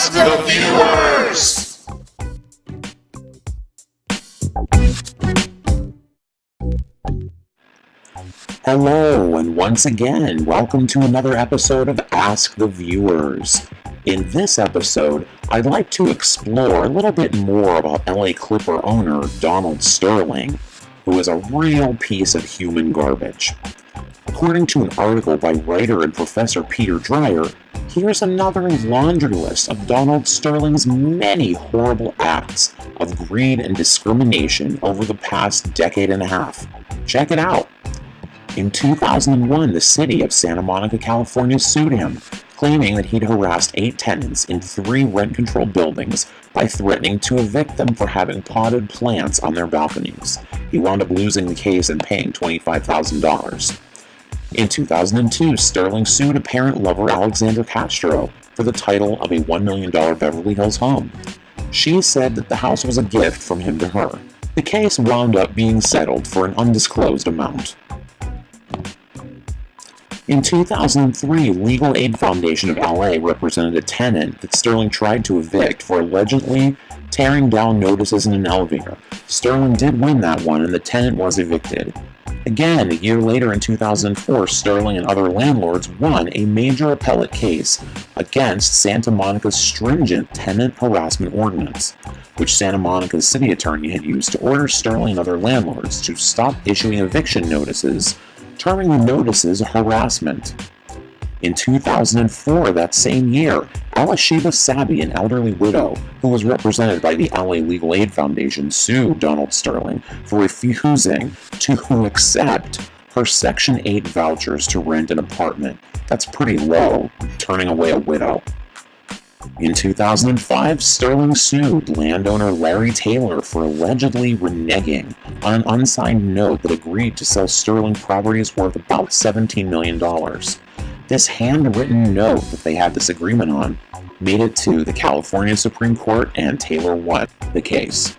Ask the Viewers! Hello, and once again, welcome to another episode of Ask the Viewers. In this episode, I'd like to explore a little bit more about LA Clipper owner Donald Sterling, who is a real piece of human garbage. According to an article by writer and professor Peter Dreier, here's another laundry list of Donald Sterling's many horrible acts of greed and discrimination over the past decade and a half. Check it out. In 2001, the city of Santa Monica, California sued him, claiming that he'd harassed 8 tenants in 3 rent-controlled buildings by threatening to evict them for having potted plants on their balconies. He wound up losing the case and paying $25,000. In 2002, Sterling sued apparent lover Alexandra Castro for the title of a $1 million Beverly Hills home. She said that the house was a gift from him to her. The case wound up being settled for an undisclosed amount. In 2003, Legal Aid Foundation of LA represented a tenant that Sterling tried to evict for allegedly tearing down notices in an elevator. Sterling did win that one, and the tenant was evicted. Again, a year later in 2004, Sterling and other landlords won a major appellate case against Santa Monica's stringent Tenant Harassment Ordinance, which Santa Monica's city attorney had used to order Sterling and other landlords to stop issuing eviction notices, terming the notices harassment. In 2004, that same year, Alexandra Castro, an elderly widow who was represented by the LA Legal Aid Foundation, sued Donald Sterling for refusing to accept her Section 8 vouchers to rent an apartment. That's pretty low, turning away a widow. In 2005, Sterling sued landowner Larry Taylor for allegedly reneging on an unsigned note that agreed to sell Sterling properties worth about $17 million. This handwritten note that they had this agreement on made it to the California Supreme Court, and Taylor won the case.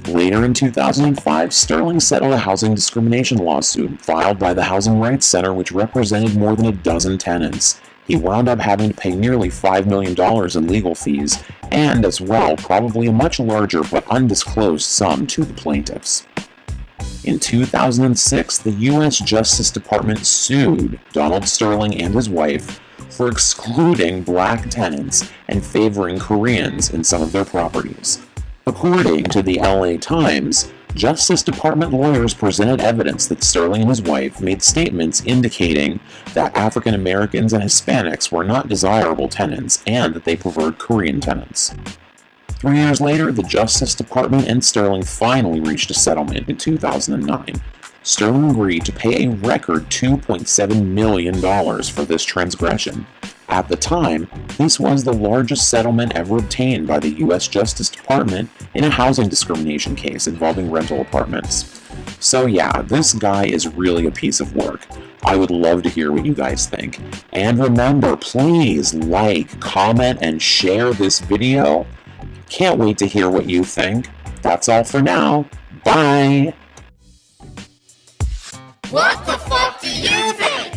Later in 2005, Sterling settled a housing discrimination lawsuit filed by the Housing Rights Center, which represented more than a dozen tenants. He wound up having to pay nearly $5 million in legal fees, and as well, probably a much larger but undisclosed sum to the plaintiffs. In 2006, the U.S. Justice Department sued Donald Sterling and his wife for excluding black tenants and favoring Koreans in some of their properties. According to the LA Times, Justice Department lawyers presented evidence that Sterling and his wife made statements indicating that African Americans and Hispanics were not desirable tenants and that they preferred Korean tenants. 3 years later, the Justice Department and Sterling finally reached a settlement in 2009. Sterling agreed to pay a record $2.7 million for this transgression. At the time, this was the largest settlement ever obtained by the U.S. Justice Department in a housing discrimination case involving rental apartments. So yeah, this guy is really a piece of work. I would love to hear what you guys think. And remember, please like, comment, and share this video. Can't wait to hear what you think. That's all for now. Bye! What the fuck do you think?